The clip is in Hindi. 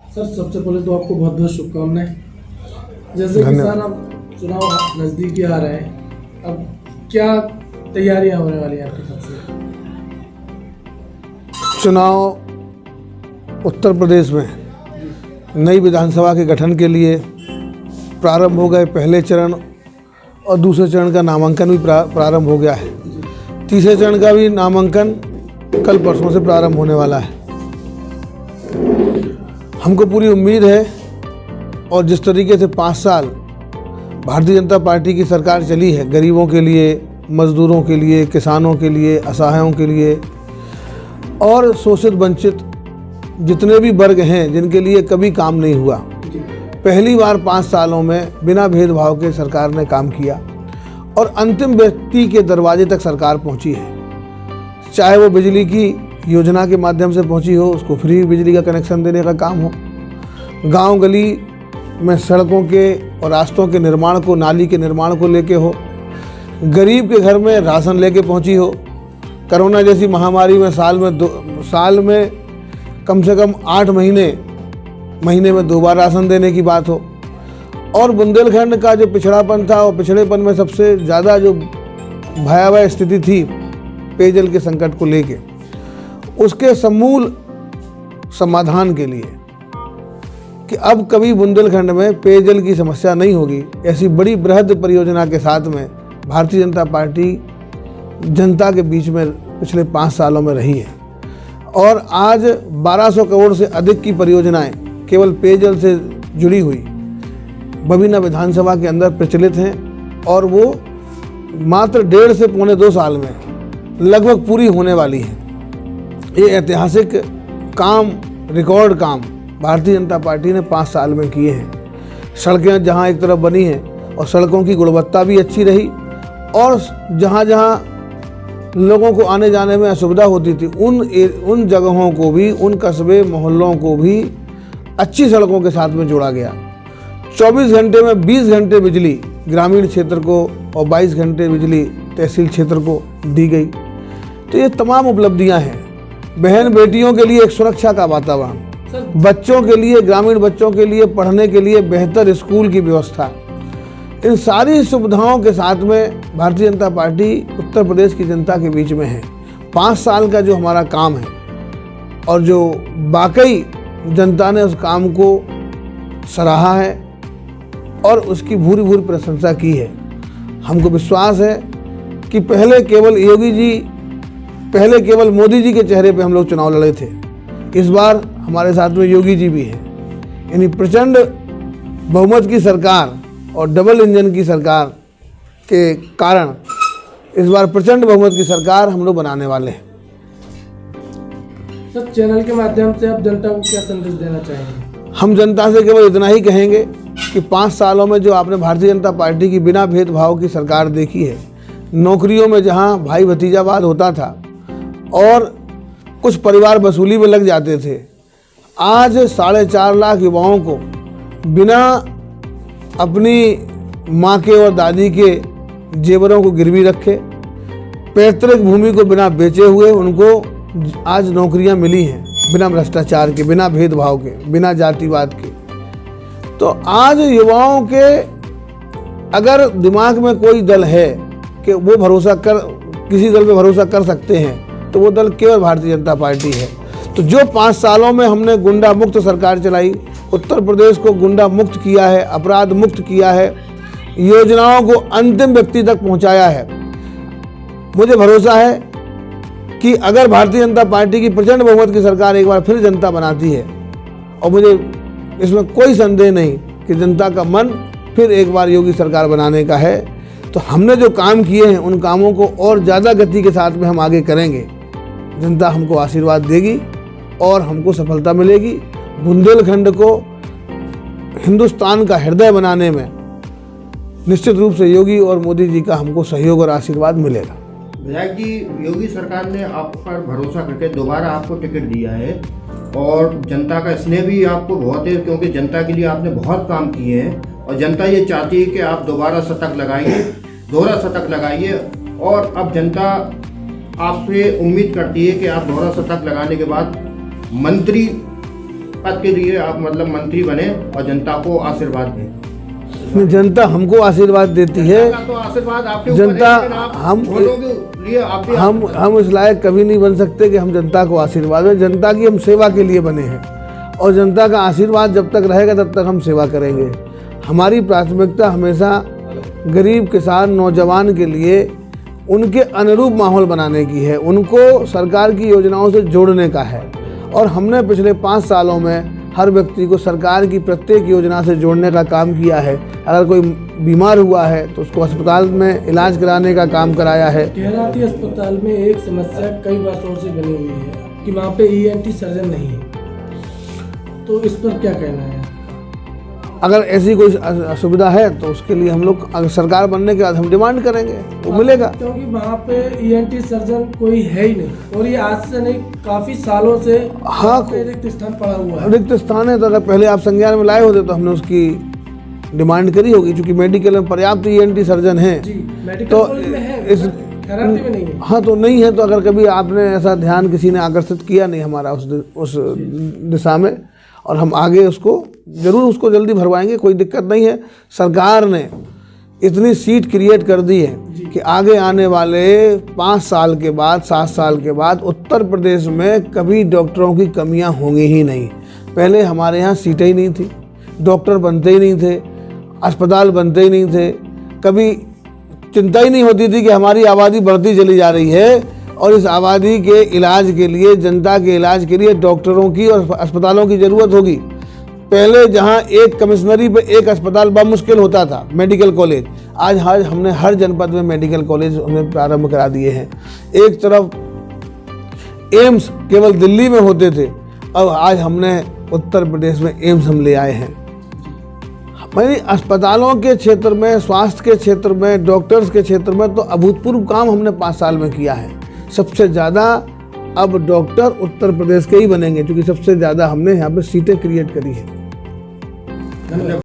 सर, सबसे पहले तो आपको बहुत बहुत शुभकामनाएं। जैसे कि सर अब चुनाव नज़दीकी आ रहे हैं, अब क्या तैयारियां होने वाली हैं आपकी तरफ से? चुनाव उत्तर प्रदेश में नई विधानसभा के गठन के लिए प्रारंभ हो गए। पहले चरण और दूसरे चरण का नामांकन भी प्रारंभ हो गया है। तीसरे चरण का भी नामांकन कल परसों से प्रारंभ होने वाला है। हमको पूरी उम्मीद है, और जिस तरीके से 5 साल भारतीय जनता पार्टी की सरकार चली है, गरीबों के लिए, मजदूरों के लिए, किसानों के लिए, असहायों के लिए और शोषित वंचित जितने भी वर्ग हैं जिनके लिए कभी काम नहीं हुआ, पहली बार 5 सालों में बिना भेदभाव के सरकार ने काम किया और अंतिम व्यक्ति के दरवाजे तक सरकार पहुंची है। चाहे वो बिजली की योजना के माध्यम से पहुंची हो, उसको फ्री बिजली का कनेक्शन देने का काम हो, गांव गली में सड़कों के और रास्तों के निर्माण को, नाली के निर्माण को लेके हो, गरीब के घर में राशन लेके पहुंची हो, कोरोना जैसी महामारी में साल में कम से कम 8 महीने में 2 बार राशन देने की बात हो, और बुंदेलखंड का जो पिछड़ापन था और पिछड़ेपन में सबसे ज़्यादा जो भयावह स्थिति थी पेयजल के संकट को लेके, उसके समूल समाधान के लिए कि अब कभी बुंदेलखंड में पेयजल की समस्या नहीं होगी, ऐसी बड़ी बृहद परियोजना के साथ में भारतीय जनता पार्टी जनता के बीच में पिछले 5 सालों में रही है। और आज 1200 करोड़ से अधिक की परियोजनाएं केवल पेयजल से जुड़ी हुई बबीना विधानसभा के अंदर प्रचलित हैं, और वो मात्र 1.5 से पौने 2 साल में लगभग पूरी होने वाली है। ये ऐतिहासिक काम, रिकॉर्ड काम भारतीय जनता पार्टी ने 5 साल में किए हैं। सड़कें जहां एक तरफ बनी हैं और सड़कों की गुणवत्ता भी अच्छी रही, और जहां जहां लोगों को आने जाने में असुविधा होती थी उन जगहों को भी, उन कस्बे मोहल्लों को भी अच्छी सड़कों के साथ में जोड़ा गया। 24 घंटे में 20 घंटे बिजली ग्रामीण क्षेत्र को और 22 घंटे बिजली तहसील क्षेत्र को दी गई। तो ये तमाम उपलब्धियां हैं। बहन बेटियों के लिए एक सुरक्षा का वातावरण, बच्चों के लिए, ग्रामीण बच्चों के लिए पढ़ने के लिए बेहतर स्कूल की व्यवस्था, इन सारी सुविधाओं के साथ में भारतीय जनता पार्टी उत्तर प्रदेश की जनता के बीच में है। 5 साल का जो हमारा काम है और जो वाकई जनता ने उस काम को सराहा है और उसकी भूरी भूरी प्रशंसा की है। हमको विश्वास है कि पहले केवल मोदी जी के चेहरे पे हम लोग चुनाव लड़े थे, इस बार हमारे साथ में योगी जी भी हैं। यानी प्रचंड बहुमत की सरकार और डबल इंजन की सरकार के कारण इस बार प्रचंड बहुमत की सरकार हम लोग बनाने वाले हैं। सर, चैनल के माध्यम से आप जनता को क्या संदेश देना चाहेंगे? हम जनता से केवल इतना ही कहेंगे कि 5 सालों में जो आपने भारतीय जनता पार्टी की बिना भेदभाव की सरकार देखी है, नौकरियों में जहां भाई भतीजावाद होता था और कुछ परिवार वसूली में लग जाते थे, आज 4.5 लाख युवाओं को बिना अपनी माँ के और दादी के जेवरों को गिरवी रखे, पैतृक भूमि को बिना बेचे हुए उनको आज नौकरियां मिली हैं, बिना भ्रष्टाचार के, बिना भेदभाव के, बिना जातिवाद के। तो आज युवाओं के अगर दिमाग में कोई दल है कि वो किसी दल पे भरोसा कर सकते हैं, तो वो दल केवल भारतीय जनता पार्टी है। तो जो 5 सालों में हमने गुंडा मुक्त सरकार चलाई, उत्तर प्रदेश को गुंडा मुक्त किया है, अपराध मुक्त किया है, योजनाओं को अंतिम व्यक्ति तक पहुंचाया है, मुझे भरोसा है कि अगर भारतीय जनता पार्टी की प्रचंड बहुमत की सरकार एक बार फिर जनता बनाती है, और मुझे इसमें कोई संदेह नहीं कि जनता का मन फिर एक बार योगी सरकार बनाने का है, तो हमने जो काम किए हैं उन कामों को और ज़्यादा गति के साथ में हम आगे करेंगे। जनता हमको आशीर्वाद देगी और हमको सफलता मिलेगी। बुंदेलखंड को हिंदुस्तान का हृदय बनाने में निश्चित रूप से योगी और मोदी जी का हमको सहयोग और आशीर्वाद मिलेगा। विधायक जी, योगी सरकार ने आप पर भरोसा करके दोबारा आपको टिकट दिया है और जनता का स्नेह भी आपको बहुत है, क्योंकि जनता के लिए आपने बहुत काम किए हैं और जनता ये चाहती है कि आप दोबारा शतक लगाइए, दोहरा शतक लगाइए। और अब जनता आपसे उम्मीद करती है कि आप दोहरा शतक लगाने के बाद मंत्री पद के लिए आप मतलब मंत्री बने और जनता को आशीर्वाद दें। जनता हमको आशीर्वाद देती है। जनता का तो आशीर्वाद आपके ऊपर जनता है, लेकिन आप हम वोटों के लिए आप भी हम इस लायक कभी नहीं बन सकते कि हम जनता को आशीर्वाद दें। जनता की हम सेवा के लिए बने हैं और जनता का आशीर्वाद जब तक रहेगा तब तक हम सेवा करेंगे। हमारी प्राथमिकता हमेशा गरीब किसान नौजवान के लिए उनके अनुरूप माहौल बनाने की है, उनको सरकार की योजनाओं से जोड़ने का है। और हमने पिछले 5 सालों में हर व्यक्ति को सरकार की प्रत्येक योजना से जोड़ने का काम किया है। अगर कोई बीमार हुआ है तो उसको अस्पताल में इलाज कराने का काम कराया है। केराती अस्पताल में एक समस्या कई वर्षों से बनी हुई है कि वहाँ पे ENT सर्जन नहीं है, तो इस पर क्या कहना है? अगर ऐसी कोई असुविधा है तो उसके लिए हम लोग अगर सरकार बनने के बाद हम डिमांड करेंगे, वो मिलेगा। क्योंकि वहाँ पे ENT सर्जन कोई है ही नहीं और ये आज से नहीं काफी सालों से हाँ, रिक्त स्थान पड़ा हुआ है। रिक्त स्थान है, तो अगर पहले आप संज्ञान में लाए होते तो हमने उसकी डिमांड करी होगी, क्योंकि मेडिकल में पर्याप्त ENT सर्जन हैं। जी, मेडिकल तो कॉलेज में है, इस केराती में नहीं है। हाँ, तो नहीं है तो अगर कभी आपने ऐसा ध्यान किसी ने आकर्षित किया नहीं हमारा उस दिशा में, और हम आगे उसको जल्दी भरवाएंगे, कोई दिक्कत नहीं है। सरकार ने इतनी सीट क्रिएट कर दी है कि आगे आने वाले 5 साल के बाद 7 साल के बाद उत्तर प्रदेश में कभी डॉक्टरों की कमियां होंगी ही नहीं। पहले हमारे यहाँ सीटें ही नहीं थी, डॉक्टर बनते ही नहीं थे, अस्पताल बनते ही नहीं थे, कभी चिंता ही नहीं होती थी कि हमारी आबादी बढ़ती चली जा रही है और इस आबादी के इलाज के लिए, जनता के इलाज के लिए डॉक्टरों की और अस्पतालों की ज़रूरत होगी। पहले जहां एक कमिश्नरी पे एक अस्पताल बहुत मुश्किल होता था, मेडिकल कॉलेज, आज हमने हर जनपद में मेडिकल कॉलेज हमने प्रारंभ करा दिए हैं। एक तरफ एम्स केवल दिल्ली में होते थे, अब आज हमने उत्तर प्रदेश में एम्स हम ले आए हैं। यानी अस्पतालों के क्षेत्र में, स्वास्थ्य के क्षेत्र में, डॉक्टर्स के क्षेत्र में तो अभूतपूर्व काम हमने 5 साल में किया है। सबसे ज़्यादा अब डॉक्टर उत्तर प्रदेश के ही बनेंगे, क्योंकि सबसे ज़्यादा हमने यहाँ पे सीटें क्रिएट करी है।